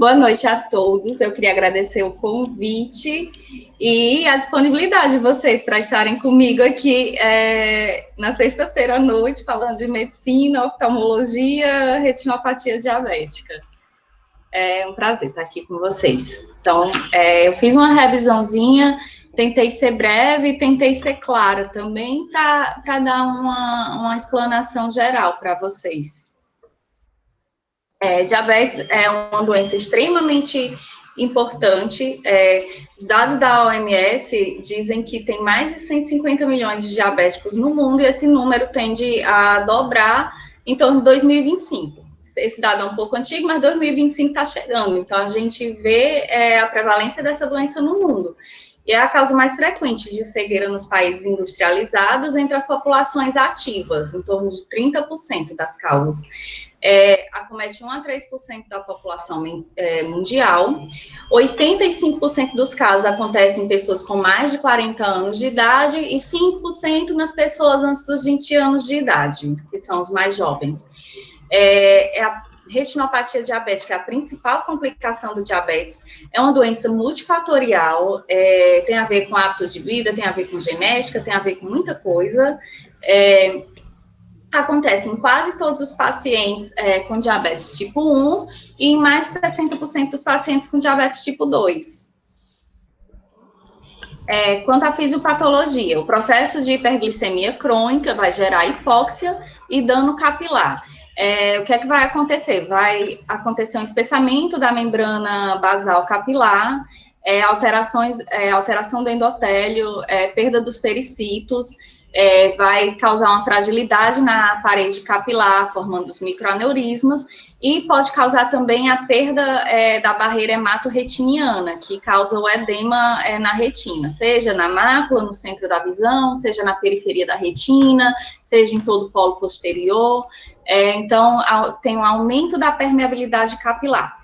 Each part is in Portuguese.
Boa noite a todos. Eu queria agradecer o convite e a disponibilidade de vocês para estarem comigo aqui na sexta-feira à noite, falando de medicina, oftalmologia, retinopatia diabética. É um prazer estar aqui com vocês. Então, eu fiz uma revisãozinha, tentei ser breve, tentei ser clara também, para dar uma explanação geral para vocês. Diabetes é uma doença extremamente importante. Os dados da OMS dizem que tem mais de 150 milhões de diabéticos no mundo e esse número tende a dobrar em torno de 2025. Esse dado é um pouco antigo, mas 2025 está chegando. Então, a gente vê a prevalência dessa doença no mundo. E é a causa mais frequente de cegueira nos países industrializados entre as populações ativas, em torno de 30% das causas. Acomete 1 a 3% da população mundial. 85% dos casos acontecem em pessoas com mais de 40 anos de idade e 5% nas pessoas antes dos 20 anos de idade, que são os mais jovens. A retinopatia diabética é a principal complicação do diabetes, é uma doença multifatorial, tem a ver com hábito de vida, tem a ver com genética, tem a ver com muita coisa. Acontece em quase todos os pacientes com diabetes tipo 1 e em mais de 60% dos pacientes com diabetes tipo 2. Quanto à fisiopatologia, o processo de hiperglicemia crônica vai gerar hipóxia e dano capilar. O que é que vai acontecer? Vai acontecer um espessamento da membrana basal capilar, alteração do endotélio, perda dos pericitos, vai causar uma fragilidade na parede capilar, formando os microaneurismas, e pode causar também a perda da barreira hematorretiniana, que causa o edema na retina, seja na mácula, no centro da visão, seja na periferia da retina, seja em todo o polo posterior. Então, tem um aumento da permeabilidade capilar.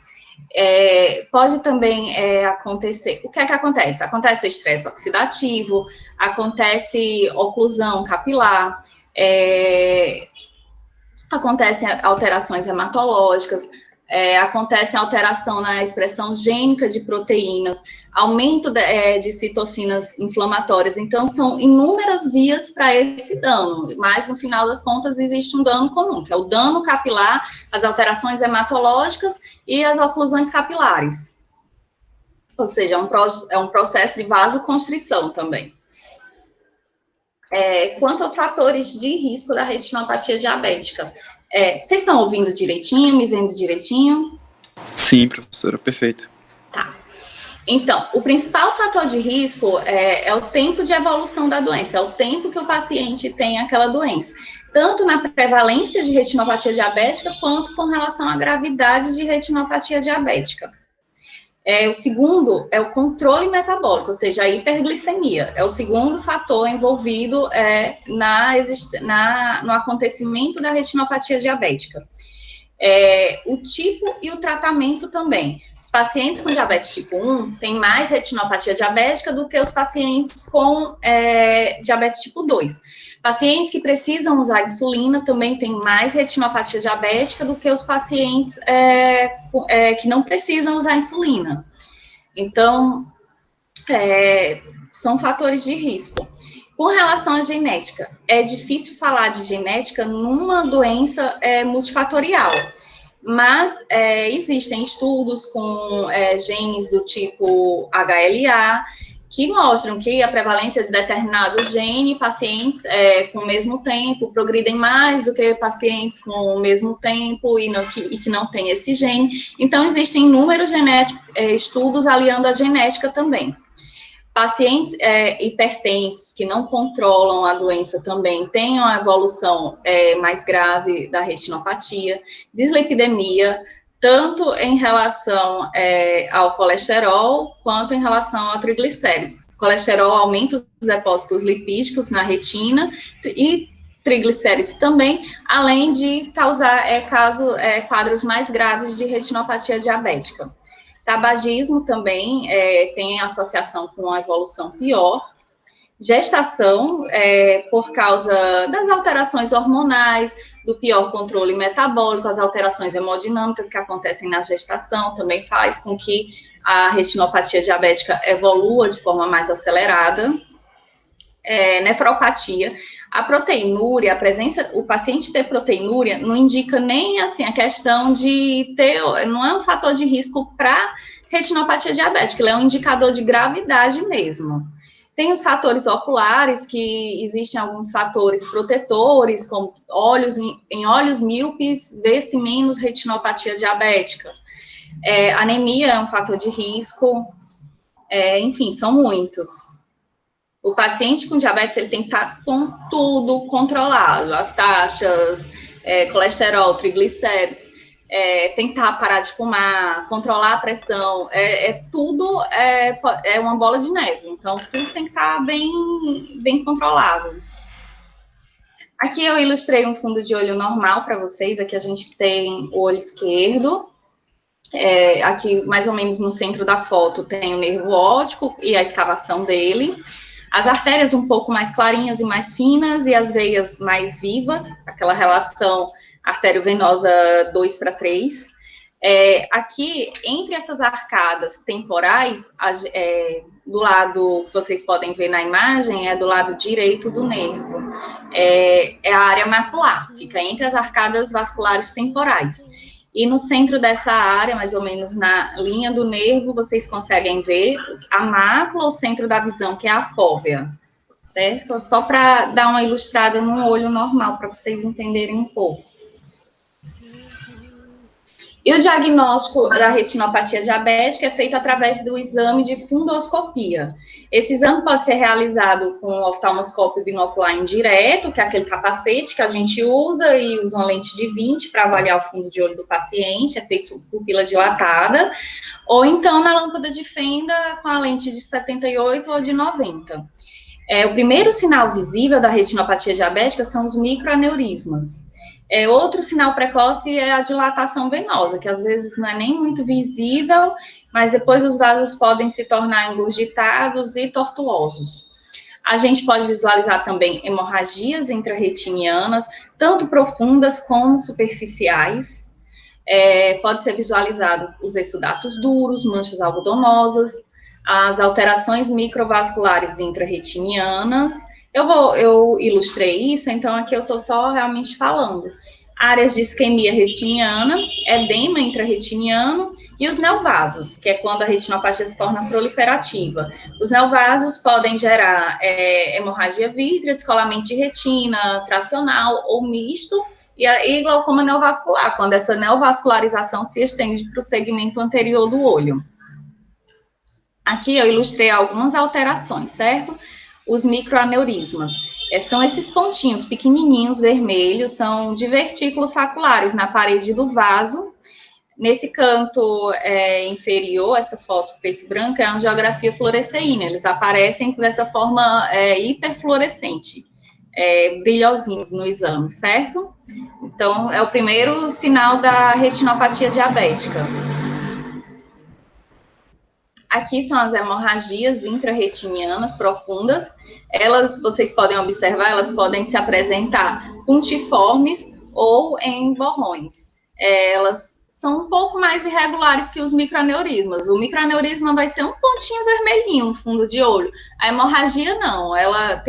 Pode também acontecer, o que é que acontece? Acontece o estresse oxidativo, acontece oclusão capilar, acontecem alterações hematológicas, acontece alteração na expressão gênica de proteínas, aumento de citocinas inflamatórias. Então, são inúmeras vias para esse dano, mas, no final das contas, existe um dano comum, que é o dano capilar, as alterações hematológicas e as oclusões capilares. Ou seja, é um processo de vasoconstrição também. Quanto aos fatores de risco da retinopatia diabética, vocês estão ouvindo direitinho, me vendo direitinho? Sim, professora, perfeito. Tá. Então, o principal fator de risco é o tempo de evolução da doença, é o tempo que o paciente tem aquela doença, tanto na prevalência de retinopatia diabética, quanto com relação à gravidade de retinopatia diabética. O segundo é o controle metabólico, ou seja, a hiperglicemia. É o segundo fator envolvido no acontecimento da retinopatia diabética. O tipo e o tratamento também. Os pacientes com diabetes tipo 1 têm mais retinopatia diabética do que os pacientes com diabetes tipo 2. Pacientes que precisam usar insulina também têm mais retinopatia diabética do que os pacientes que não precisam usar insulina. Então, são fatores de risco. Com relação à genética, é difícil falar de genética numa doença multifatorial, mas existem estudos com genes do tipo HLA, que mostram que a prevalência de determinados genes, pacientes com o mesmo tempo, progridem mais do que pacientes com o mesmo tempo e que não têm esse gene. Então, existem inúmeros estudos aliando a genética também. Pacientes hipertensos que não controlam a doença também têm uma evolução mais grave da retinopatia, dislipidemia, tanto em relação ao colesterol, quanto em relação ao triglicérides. O colesterol aumenta os depósitos lipídicos na retina e triglicérides também, além de causar quadros mais graves de retinopatia diabética. Tabagismo também tem associação com a evolução pior. Gestação, por causa das alterações hormonais, do pior controle metabólico, as alterações hemodinâmicas que acontecem na gestação, também faz com que a retinopatia diabética evolua de forma mais acelerada. Nefropatia. A proteinúria, o paciente ter proteinúria não indica nem assim a questão de ter, não é um fator de risco para retinopatia diabética, ele é um indicador de gravidade mesmo. Tem os fatores oculares, que existem alguns fatores protetores, como em olhos míopes, vê-se menos retinopatia diabética. Anemia é um fator de risco, enfim, são muitos. O paciente com diabetes, ele tem que estar com tudo controlado, as taxas, colesterol, triglicéridos, tem que parar de fumar, controlar a pressão, tudo é uma bola de neve, então tudo tem que estar bem controlado. Aqui eu ilustrei um fundo de olho normal para vocês, aqui a gente tem o olho esquerdo, aqui mais ou menos no centro da foto tem o nervo óptico e a escavação dele, as artérias um pouco mais clarinhas e mais finas e as veias mais vivas, aquela relação artério-venosa 2:3. Aqui, entre essas arcadas temporais, do lado que vocês podem ver na imagem, do lado direito do nervo. É a área macular, fica entre as arcadas vasculares temporais. E no centro dessa área, mais ou menos na linha do nervo, vocês conseguem ver a mácula, o centro da visão, que é a fóvea, certo? Só para dar uma ilustrada no olho normal, para vocês entenderem um pouco. E o diagnóstico da retinopatia diabética é feito através do exame de fundoscopia. Esse exame pode ser realizado com o oftalmoscópio binocular indireto, que é aquele capacete que a gente usa e usa uma lente de 20 para avaliar o fundo de olho do paciente, é feito com pupila dilatada, ou então na lâmpada de fenda com a lente de 78 ou de 90. O primeiro sinal visível da retinopatia diabética são os microaneurismas. Outro sinal precoce é a dilatação venosa, que às vezes não é nem muito visível, mas depois os vasos podem se tornar engurgitados e tortuosos. A gente pode visualizar também hemorragias intrarretinianas, tanto profundas como superficiais. Pode ser visualizado os exudatos duros, manchas algodonosas, as alterações microvasculares intrarretinianas. Eu ilustrei isso, então aqui eu estou só realmente falando. Áreas de isquemia retiniana, edema intrarretiniano e os neovasos, que é quando a retinopatia se torna proliferativa. Os neovasos podem gerar hemorragia vítrea, descolamento de retina, tracional ou misto, e glaucoma neovascular, quando essa neovascularização se estende para o segmento anterior do olho. Aqui eu ilustrei algumas alterações, certo? Os microaneurismas. São esses pontinhos pequenininhos vermelhos, são divertículos saculares na parede do vaso. Nesse canto inferior, essa foto preto e branca, é a angiografia fluoresceína. Eles aparecem dessa forma hiperfluorescente, brilhosinhos no exame, certo? Então, é o primeiro sinal da retinopatia diabética. Aqui são as hemorragias intrarretinianas profundas. Vocês podem observar, elas podem se apresentar puntiformes ou em borrões. Elas são um pouco mais irregulares que os microaneurismas. O microaneurisma vai ser um pontinho vermelhinho no fundo de olho. A hemorragia não, ela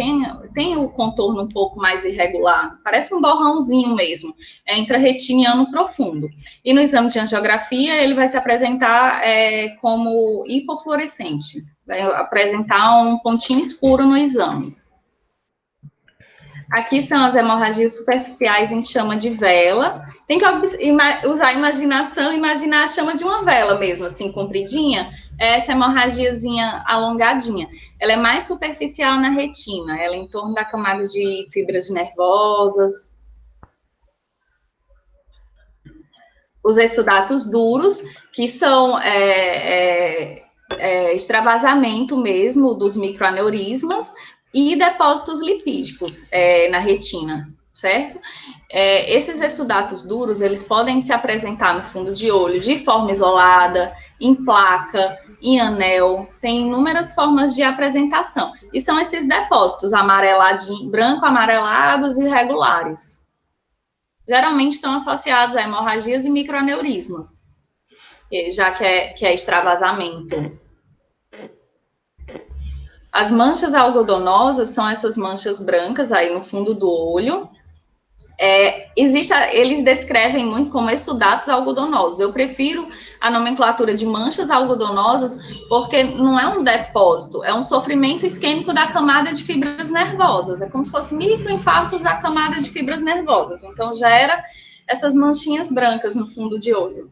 tem o contorno um pouco mais irregular, parece um borrãozinho mesmo, intrarretiniano profundo. E no exame de angiografia, ele vai se apresentar como hipofluorescente, vai apresentar um pontinho escuro no exame. Aqui são as hemorragias superficiais em chama de vela. Tem que usar a imaginação, imaginar a chama de uma vela mesmo, assim, compridinha. Essa hemorragiazinha alongadinha. Ela é mais superficial na retina, ela é em torno da camada de fibras nervosas. Os exudatos duros, que são extravasamento mesmo dos microaneurismas, e depósitos lipídicos na retina, certo? Esses exudatos duros, eles podem se apresentar no fundo de olho de forma isolada, em placa, em anel, tem inúmeras formas de apresentação. E são esses depósitos branco amarelados e irregulares. Geralmente estão associados a hemorragias e microaneurismas, já que é extravasamento. As manchas algodonosas são essas manchas brancas aí no fundo do olho. Eles descrevem muito como exudatos algodonosos. Eu prefiro a nomenclatura de manchas algodonosas porque não é um depósito, é um sofrimento isquêmico da camada de fibras nervosas. É como se fossem microinfartos da camada de fibras nervosas. Então, gera essas manchinhas brancas no fundo de olho.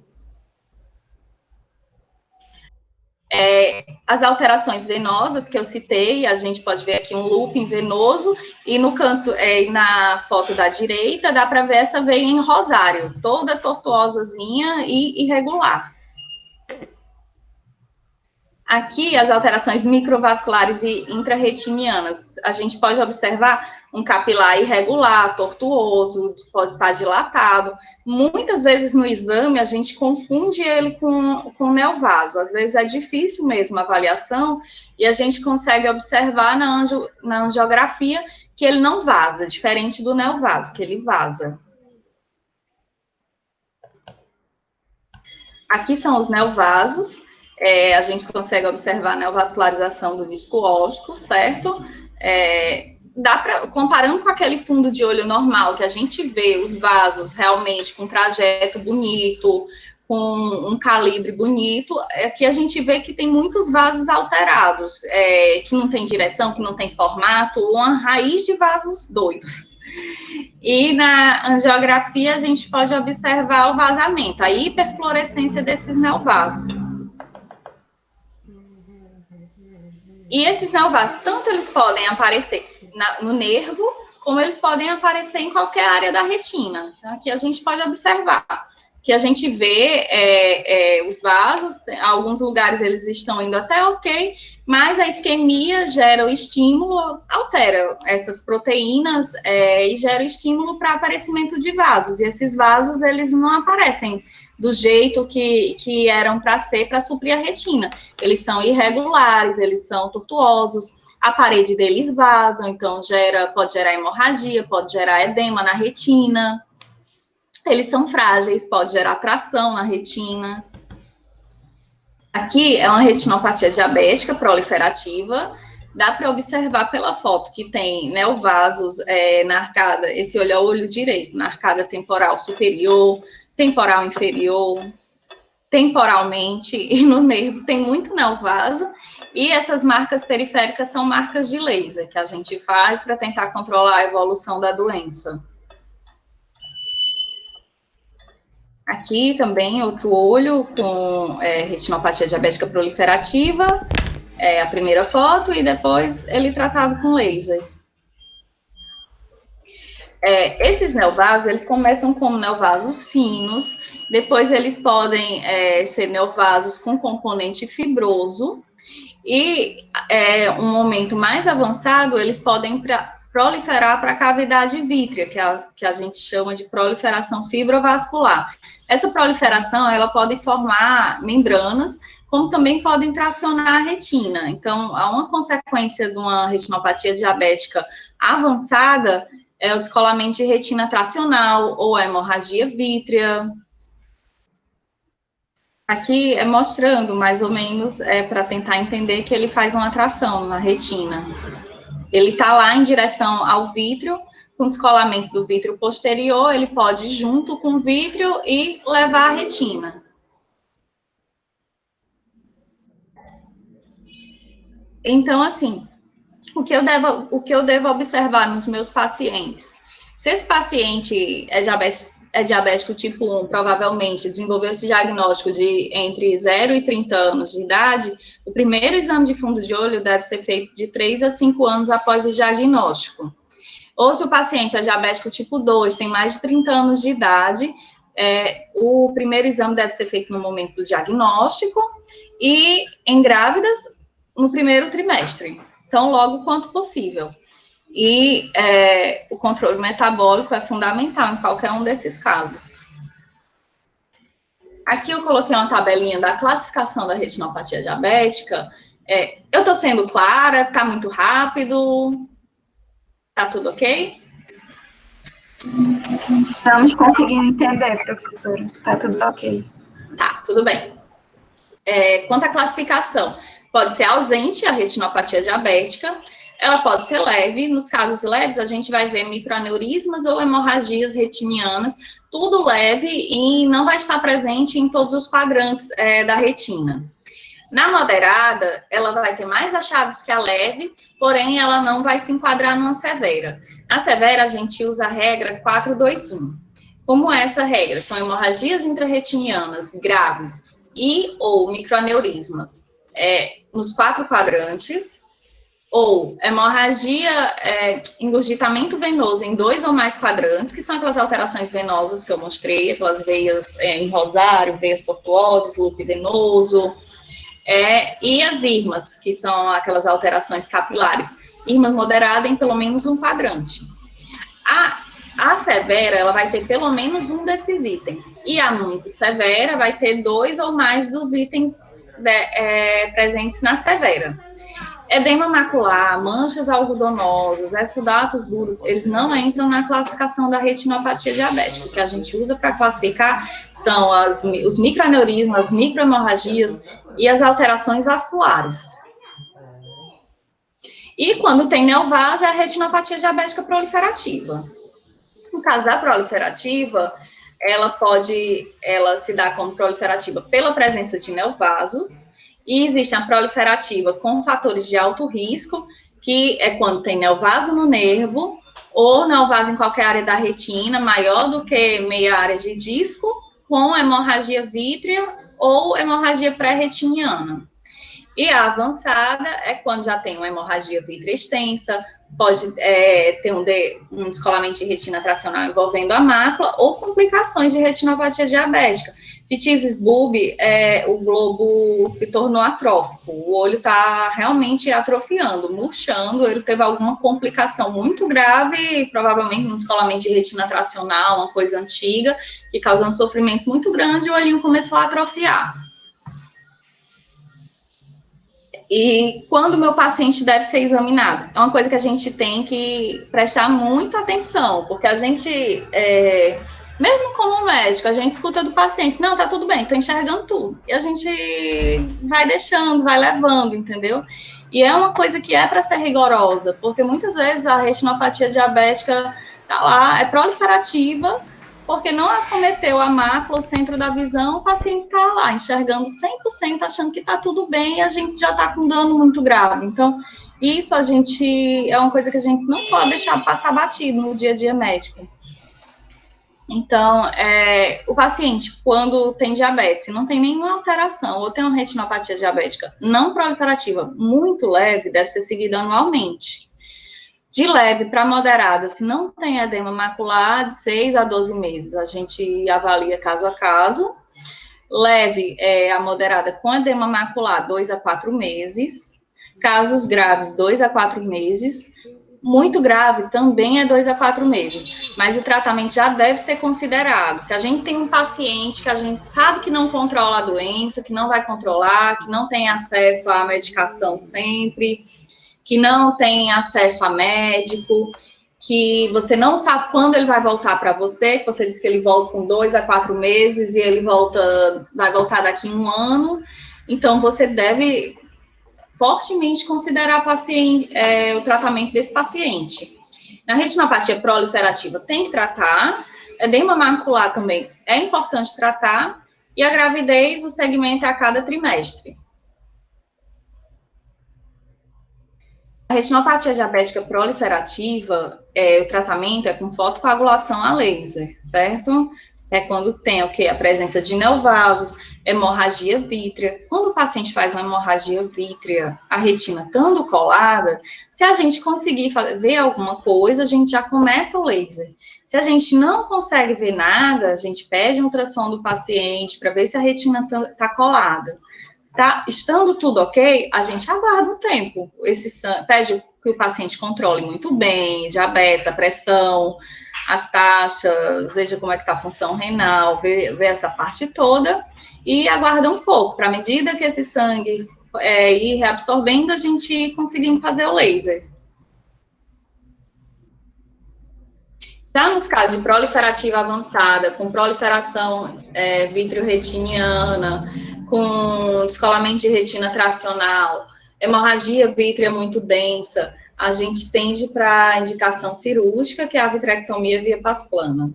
As alterações venosas que eu citei, a gente pode ver aqui um looping venoso, e no canto, na foto da direita, dá para ver essa veia em rosário, toda tortuosazinha e irregular. Aqui, as alterações microvasculares e intrarretinianas. A gente pode observar um capilar irregular, tortuoso, pode estar dilatado. Muitas vezes no exame, a gente confunde ele com neovaso. Às vezes é difícil mesmo a avaliação, e a gente consegue observar na angiografia que ele não vaza, diferente do neovaso, que ele vaza. Aqui são os neovasos. A gente consegue observar a neovascularização do disco óptico, certo? Comparando com aquele fundo de olho normal, que a gente vê os vasos realmente com trajeto bonito, com um calibre bonito, que a gente vê que tem muitos vasos alterados, que não tem direção, que não tem formato, uma raiz de vasos doidos. E na angiografia a gente pode observar o vazamento, a hiperfluorescência desses neovasos. E esses neovasos, tanto eles podem aparecer no nervo, como eles podem aparecer em qualquer área da retina. Então, aqui a gente pode observar que a gente vê os vasos, em alguns lugares eles estão indo até ok, mas a isquemia gera o estímulo, altera essas proteínas e gera o estímulo para aparecimento de vasos. E esses vasos, eles não aparecem do jeito que eram para ser, para suprir a retina. Eles são irregulares, eles são tortuosos, a parede deles vaza, então pode gerar hemorragia, pode gerar edema na retina. Eles são frágeis, pode gerar tração na retina. Aqui é uma retinopatia diabética proliferativa. Dá para observar pela foto que tem neovasos na arcada, esse olho é o olho direito, na arcada temporal superior, temporal inferior, temporalmente, e no nervo tem muito neovaso, e essas marcas periféricas são marcas de laser, que a gente faz para tentar controlar a evolução da doença. Aqui também outro olho com retinopatia diabética proliferativa, a primeira foto, e depois ele tratado com laser. Esses neovasos, eles começam como neovasos finos, depois eles podem ser neovasos com componente fibroso, e um momento mais avançado, eles podem proliferar para a cavidade vítrea, que a gente chama de proliferação fibrovascular. Essa proliferação, ela pode formar membranas, como também podem tracionar a retina. Então, uma consequência de uma retinopatia diabética avançada é o descolamento de retina tracional ou a hemorragia vítrea. Aqui é mostrando, mais ou menos, para tentar entender que ele faz uma tração na retina. Ele está lá em direção ao vítreo, com descolamento do vítreo posterior, ele pode ir junto com o vítreo e levar a retina. Então, assim, o que eu devo observar nos meus pacientes? Se esse paciente é diabético tipo 1, provavelmente desenvolveu esse diagnóstico de entre 0 e 30 anos de idade, o primeiro exame de fundo de olho deve ser feito de 3 a 5 anos após o diagnóstico. Ou se o paciente é diabético tipo 2, tem mais de 30 anos de idade, o primeiro exame deve ser feito no momento do diagnóstico, e em grávidas, no primeiro trimestre. Então, logo quanto possível. E o controle metabólico é fundamental em qualquer um desses casos. Aqui eu coloquei uma tabelinha da classificação da retinopatia diabética. Eu estou sendo clara? Está muito rápido? Está tudo ok? Estamos conseguindo entender, professora. Está tudo ok. Tá, tudo bem. Quanto à classificação, pode ser ausente a retinopatia diabética, ela pode ser leve. Nos casos leves, a gente vai ver microaneurismas ou hemorragias retinianas, tudo leve e não vai estar presente em todos os quadrantes da retina. Na moderada, ela vai ter mais achados que a leve, porém ela não vai se enquadrar numa severa. Na severa, a gente usa a regra 4-2-1. Como é essa regra? São hemorragias intrarretinianas graves e ou microaneurismas nos 4 quadrantes, ou hemorragia, engurgitamento venoso em 2 ou mais quadrantes, que são aquelas alterações venosas que eu mostrei, aquelas veias em rosário, veias tortuosas, loop venoso, e as irmas, que são aquelas alterações capilares. Irma moderada em pelo menos um quadrante. A severa, ela vai ter pelo menos um desses itens. E a muito severa vai ter 2 ou mais dos itens presentes na severa. Edema macular, manchas algodonosas, exudatos duros, eles não entram na classificação da retinopatia diabética. O que a gente usa para classificar são os microaneurismas, as microhemorragias e as alterações vasculares. E quando tem neovase, é a retinopatia diabética proliferativa. No caso da proliferativa, ela se dá como proliferativa pela presença de neovasos. E existe a proliferativa com fatores de alto risco, que é quando tem neovaso no nervo, ou neovaso em qualquer área da retina, maior do que meia área de disco, com hemorragia vítrea ou hemorragia pré-retiniana. E a avançada é quando já tem uma hemorragia vítrea extensa, pode ter um descolamento de retina tracional envolvendo a mácula, ou complicações de retinopatia diabética. Ptisis bulbi, o globo se tornou atrófico, o olho está realmente atrofiando, murchando, ele teve alguma complicação muito grave, provavelmente um descolamento de retina tracional, uma coisa antiga, que causou um sofrimento muito grande, e o olhinho começou a atrofiar. E quando o meu paciente deve ser examinado? É uma coisa que a gente tem que prestar muita atenção, porque a gente, mesmo como médico, a gente escuta do paciente, não, tá tudo bem, tô enxergando tudo. E a gente vai deixando, vai levando, entendeu? E é uma coisa que é para ser rigorosa, porque muitas vezes a retinopatia diabética tá lá, é proliferativa, porque não acometeu a mácula, o centro da visão, o paciente está lá enxergando 100%, achando que está tudo bem, e a gente já está com dano muito grave. Então, isso é uma coisa que a gente não pode deixar passar batido no dia a dia médico. Então, o paciente, quando tem diabetes e não tem nenhuma alteração, ou tem uma retinopatia diabética não proliferativa muito leve, deve ser seguida anualmente. De leve para moderada, se não tem edema macular, de 6 a 12 meses, a gente avalia caso a caso. Leve a moderada com edema macular, 2 a 4 meses. Casos graves, 2 a 4 meses. Muito grave também é 2 a 4 meses, mas o tratamento já deve ser considerado. Se a gente tem um paciente que a gente sabe que não controla a doença, que não vai controlar, que não tem acesso à medicação sempre, que não tem acesso a médico, que você não sabe quando ele vai voltar para você, que você disse que ele volta com 2 a 4 meses e ele vai voltar daqui a 1 ano, então você deve fortemente considerar o tratamento desse paciente. Na retinopatia proliferativa tem que tratar, edema macular também é importante tratar, e a gravidez, o segmento é a cada trimestre. A retinopatia diabética proliferativa, o tratamento é com fotocoagulação a laser, certo? É quando tem a presença de neovasos, hemorragia vítrea. Quando o paciente faz uma hemorragia vítrea, a retina estando colada, se a gente conseguir ver alguma coisa, a gente já começa o laser. Se a gente não consegue ver nada, a gente pede um ultrassom do paciente para ver se a retina está colada. Tá, estando tudo ok, a gente aguarda um tempo. Pede que o paciente controle muito bem, diabetes, a pressão, as taxas, veja como é que está a função renal, vê essa parte toda, e aguarda um pouco, para à medida que esse sangue ir reabsorvendo, a gente conseguindo fazer o laser. Já nos casos de proliferativa avançada, com proliferação vitreoretiniana, com descolamento de retina tracional, hemorragia vítrea muito densa, a gente tende para a indicação cirúrgica, que é a vitrectomia via pás plana.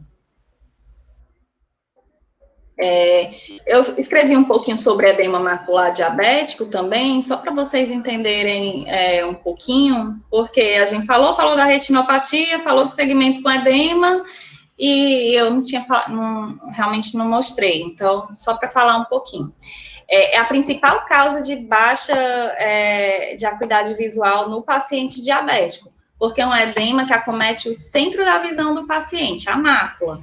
Eu escrevi um pouquinho sobre edema macular diabético também, só para vocês entenderem um pouquinho, porque a gente falou da retinopatia, falou do segmento com edema, e eu realmente não mostrei, então, só para falar um pouquinho. É a principal causa de baixa de acuidade visual no paciente diabético, porque é um edema que acomete o centro da visão do paciente, a mácula.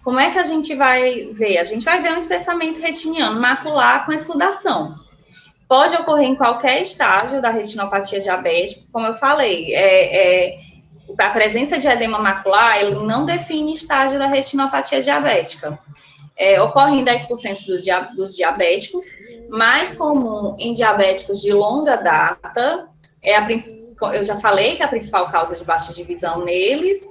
Como é que a gente vai ver? A gente vai ver um espessamento retiniano macular com exsudação. Pode ocorrer em qualquer estágio da retinopatia diabética, como eu falei, a presença de edema macular, ele não define estágio da retinopatia diabética. Ocorre em 10% dos diabéticos, mais comum em diabéticos de longa data, eu já falei que é a principal causa de baixa de visão neles,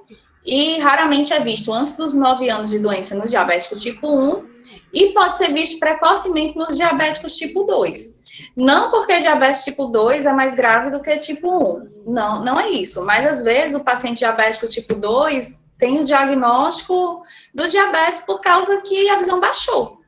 e raramente é visto antes dos 9 anos de doença no diabético tipo 1, e pode ser visto precocemente nos diabéticos tipo 2. Não porque diabetes tipo 2 é mais grave do que tipo 1, não é isso, mas às vezes o paciente diabético tipo 2 tem o diagnóstico do diabetes por causa que a visão baixou.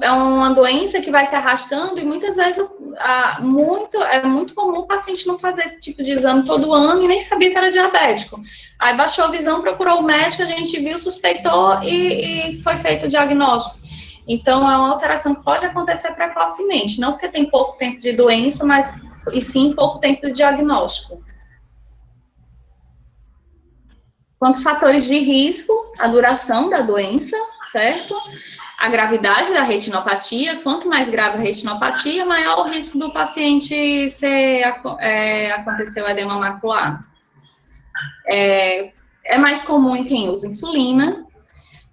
É uma doença que vai se arrastando e muitas vezes é muito comum o paciente não fazer esse tipo de exame todo ano e nem sabia que era diabético. Aí baixou a visão, procurou o médico, a gente viu, suspeitou e foi feito o diagnóstico. Então, é uma alteração que pode acontecer precocemente, não porque tem pouco tempo de doença, mas e sim pouco tempo de diagnóstico. Quanto aos fatores de risco, a duração da doença, certo? A gravidade da retinopatia, quanto mais grave a retinopatia, maior o risco do paciente acontecer o edema macular. É mais comum em quem usa insulina,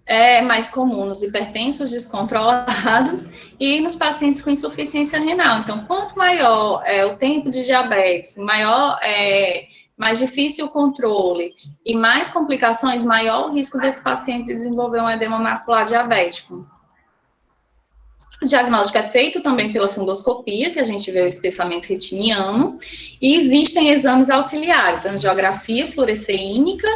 é mais comum nos hipertensos descontrolados e nos pacientes com insuficiência renal. Então, quanto maior o tempo de diabetes, mais difícil o controle e mais complicações, maior o risco desse paciente de desenvolver um edema macular diabético. O diagnóstico é feito também pela fundoscopia, que a gente vê o espessamento retiniano, e existem exames auxiliares, angiografia fluoresceínica,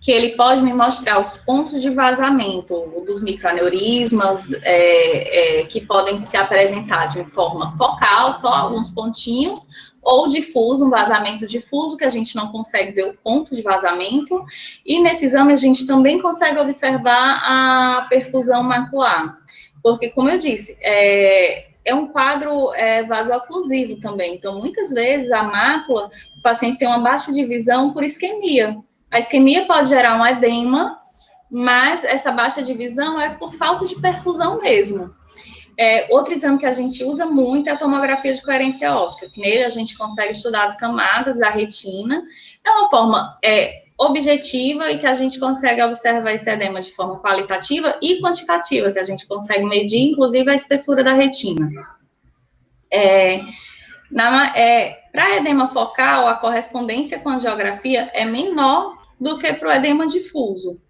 que ele pode me mostrar os pontos de vazamento dos microaneurismas, que podem se apresentar de forma focal, só alguns pontinhos, ou difuso, um vazamento difuso, que a gente não consegue ver o ponto de vazamento, e nesse exame a gente também consegue observar a perfusão macular, porque, como eu disse, é um quadro vasoclusivo também, então, muitas vezes, a mácula, o paciente tem uma baixa de visão por isquemia. A isquemia pode gerar um edema, mas essa baixa de visão é por falta de perfusão mesmo. Outro exame que a gente usa muito é a tomografia de coerência óptica, que nele a gente consegue estudar as camadas da retina. É uma forma objetiva e que a gente consegue observar esse edema de forma qualitativa e quantitativa, que a gente consegue medir, inclusive, a espessura da retina. Para edema focal, a correspondência com a angiografia é menor do que para o edema difuso.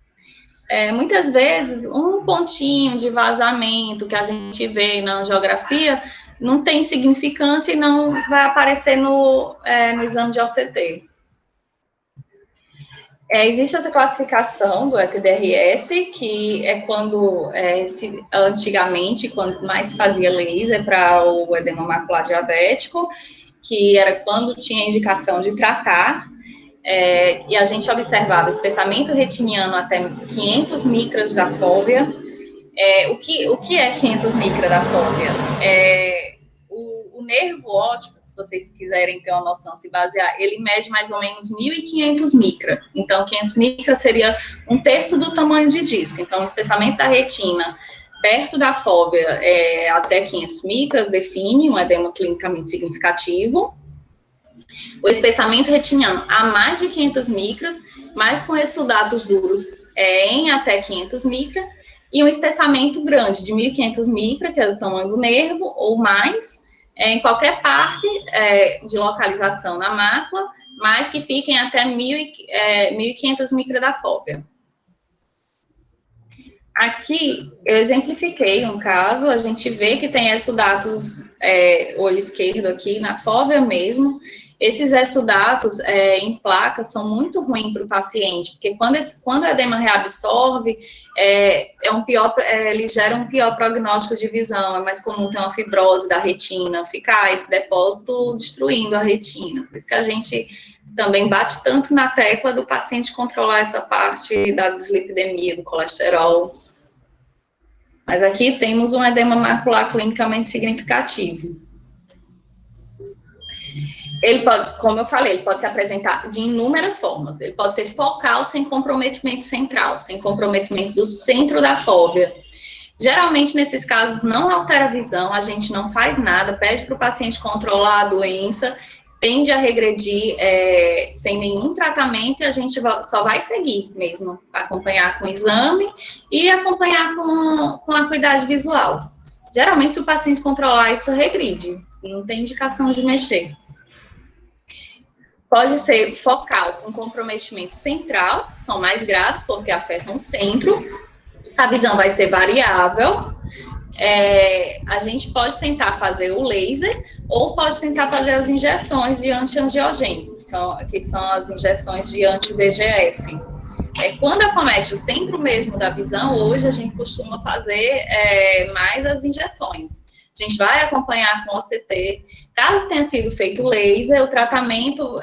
Muitas vezes, um pontinho de vazamento que a gente vê na angiografia não tem significância e não vai aparecer no exame de OCT. Existe essa classificação do ETDRS, que é quando, antigamente, quando mais se fazia laser para o edema macular diabético, que era quando tinha indicação de tratar, e a gente observava espessamento retiniano até 500 micras da fóvea. O que é 500 micras da fóvea? O nervo óptico, se vocês quiserem ter uma noção, se basear, ele mede mais ou menos 1.500 micras. Então, 500 micras seria um terço do tamanho de disco. Então, o espessamento da retina perto da fóvea até 500 micras define um edema clinicamente significativo. O espessamento retiniano a mais de 500 micras, mas com exudatos duros em até 500 micras, e um espessamento grande, de 1.500 micras, que é o tamanho do nervo, ou mais, em qualquer parte de localização na mácula, mas que fiquem até 1.500 micras da fóvea. Aqui, eu exemplifiquei um caso, a gente vê que tem exudatos, olho esquerdo aqui, na fóvea mesmo. Esses exudatos em placa são muito ruins para o paciente, porque quando o edema reabsorve, ele gera um pior prognóstico de visão, é mais comum ter uma fibrose da retina, ficar esse depósito destruindo a retina. Por isso que a gente também bate tanto na tecla do paciente controlar essa parte da dislipidemia, do colesterol. Mas aqui temos um edema macular clinicamente significativo. Ele pode, como eu falei, ele pode se apresentar de inúmeras formas. Ele pode ser focal, sem comprometimento central, sem comprometimento do centro da fóvea. Geralmente, nesses casos, não altera a visão, a gente não faz nada, pede para o paciente controlar a doença, tende a regredir sem nenhum tratamento, e a gente só vai seguir mesmo, acompanhar com o exame e acompanhar com a acuidade visual. Geralmente, se o paciente controlar isso, regride, não tem indicação de mexer. Pode ser focal, com comprometimento central, são mais graves porque afetam o centro. A visão vai ser variável. A gente pode tentar fazer o laser ou pode tentar fazer as injeções de anti-angiogênico, que são as injeções de anti-VEGF. Quando acomete o centro mesmo da visão, hoje a gente costuma fazer mais as injeções. A gente vai acompanhar com OCT. Caso tenha sido feito laser, o tratamento,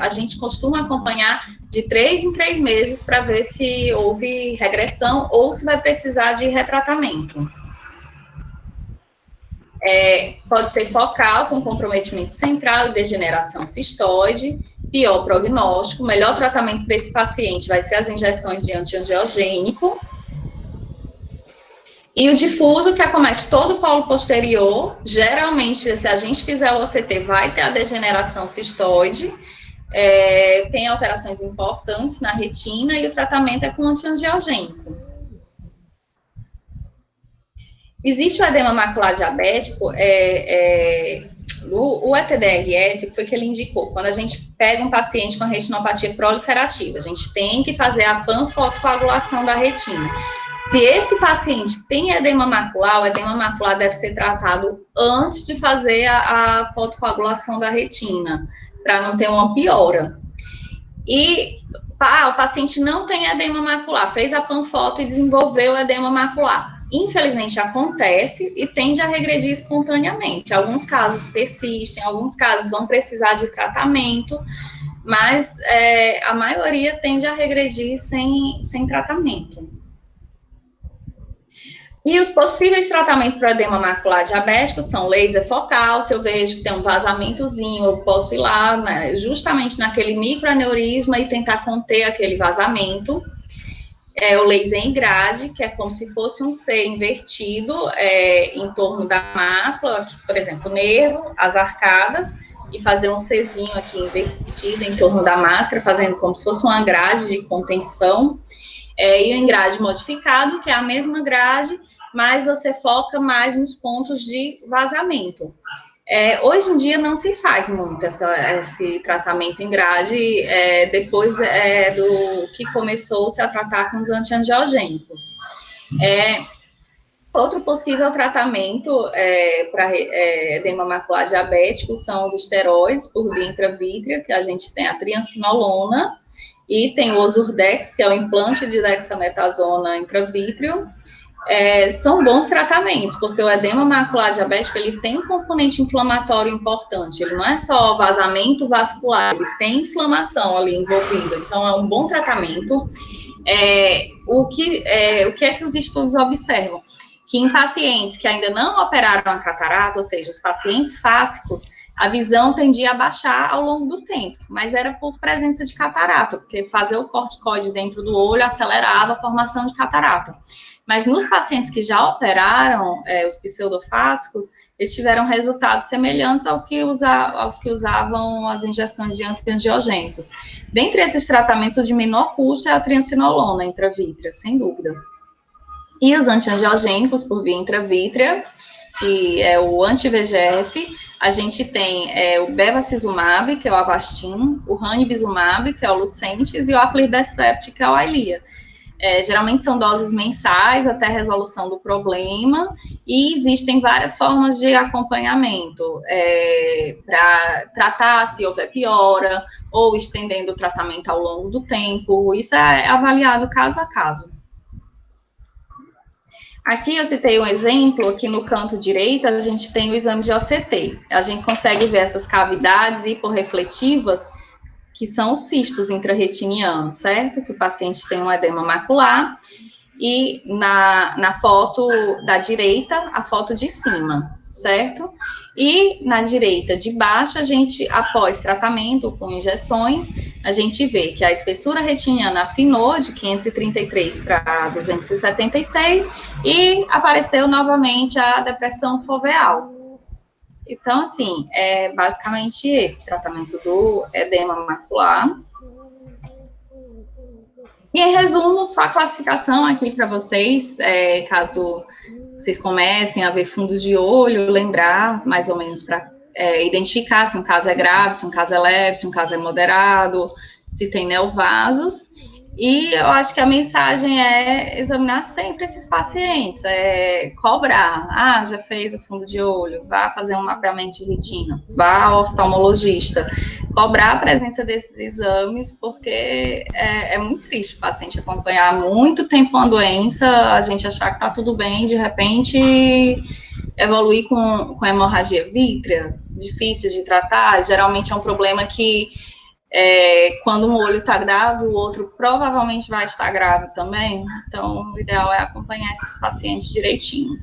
a gente costuma acompanhar de 3 em 3 meses para ver se houve regressão ou se vai precisar de retratamento. Pode ser focal, com comprometimento central e degeneração cistoide, pior prognóstico. O melhor tratamento para esse paciente vai ser as injeções de anti-angiogênico. E o difuso, que acomete todo o polo posterior, geralmente, se a gente fizer o OCT, vai ter a degeneração cistoide, tem alterações importantes na retina, e o tratamento é com anti-angiogênico. Existe o edema macular diabético, o ETDRS, que foi que ele indicou, quando a gente pega um paciente com retinopatia proliferativa, a gente tem que fazer a panfotocoagulação da retina. Se esse paciente tem edema macular, o edema macular deve ser tratado antes de fazer a fotocoagulação da retina, para não ter uma piora. E o paciente não tem edema macular, fez a panfoto e desenvolveu edema macular. Infelizmente acontece e tende a regredir espontaneamente. Alguns casos persistem, alguns casos vão precisar de tratamento, mas a maioria tende a regredir sem tratamento. E os possíveis tratamentos para edema macular diabético são laser focal. Se eu vejo que tem um vazamentozinho, eu posso ir lá, né, justamente naquele microaneurisma e tentar conter aquele vazamento. O laser em grade, que é como se fosse um C invertido em torno da mácula, por exemplo, o nervo, as arcadas, e fazer um Czinho aqui invertido em torno da máscara, fazendo como se fosse uma grade de contenção. E o engrade modificado, que é a mesma grade, mas você foca mais nos pontos de vazamento. Hoje em dia não se faz muito esse tratamento em grade, depois do que começou-se a tratar com os antiangiogênicos. Outro possível tratamento para edema macular diabético são os esteroides por via intravítrea, que a gente tem a triancinolona, e tem o Ozurdex, que é o implante de dexametasona intravítreo. São bons tratamentos, porque o edema macular diabético, ele tem um componente inflamatório importante, ele não é só vazamento vascular, ele tem inflamação ali envolvida, então é um bom tratamento. O que é que os estudos observam? Que que em pacientes que ainda não operaram a catarata, ou seja, os pacientes fásicos, a visão tendia a baixar ao longo do tempo, mas era por presença de catarata, porque fazer o corticoide dentro do olho acelerava a formação de catarata. Mas nos pacientes que já operaram os pseudofásicos, eles tiveram resultados semelhantes aos que usavam as injeções de antiangiogênicos. Dentre esses tratamentos, o de menor custo é a triancinolona intravítrea, sem dúvida. E os antiangiogênicos por via intravítrea, que é o anti-VEGF, a gente tem o bevacizumab, que é o Avastin, o ranibizumab, que é o Lucentis, e o aflibercept, que é o Eylea. Geralmente são doses mensais até a resolução do problema, e existem várias formas de acompanhamento para tratar se houver piora, ou estendendo o tratamento ao longo do tempo. Isso é avaliado caso a caso. Aqui eu citei um exemplo, aqui no canto direito a gente tem o exame de OCT. A gente consegue ver essas cavidades hiporrefletivas, que são os cistos intrarretinianos, certo? Que o paciente tem um edema macular, e na foto da direita, a foto de cima, certo? E na direita de baixo, a gente, após tratamento com injeções, a gente vê que a espessura retiniana afinou de 533 para 276 e apareceu novamente a depressão foveal. Então, assim, é basicamente esse tratamento do edema macular. E, em resumo, só a classificação aqui para vocês, caso vocês comecem a ver fundo de olho, lembrar mais ou menos para identificar se um caso é grave, se um caso é leve, se um caso é moderado, se tem neovasos. E eu acho que a mensagem é examinar sempre esses pacientes, cobrar, já fez o fundo de olho, vá fazer um mapeamento de retina, vá ao oftalmologista, cobrar a presença desses exames, porque é muito triste o paciente acompanhar muito tempo uma doença, a gente achar que tá tudo bem, de repente evoluir com hemorragia vítrea, difícil de tratar, geralmente é um problema que quando um olho está grave, o outro provavelmente vai estar grave também. Então, o ideal é acompanhar esses pacientes direitinho.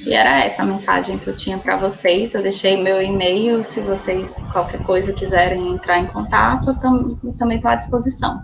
E era essa a mensagem que eu tinha para vocês. Eu deixei meu e-mail, se vocês, qualquer coisa, quiserem entrar em contato, eu também estou à disposição.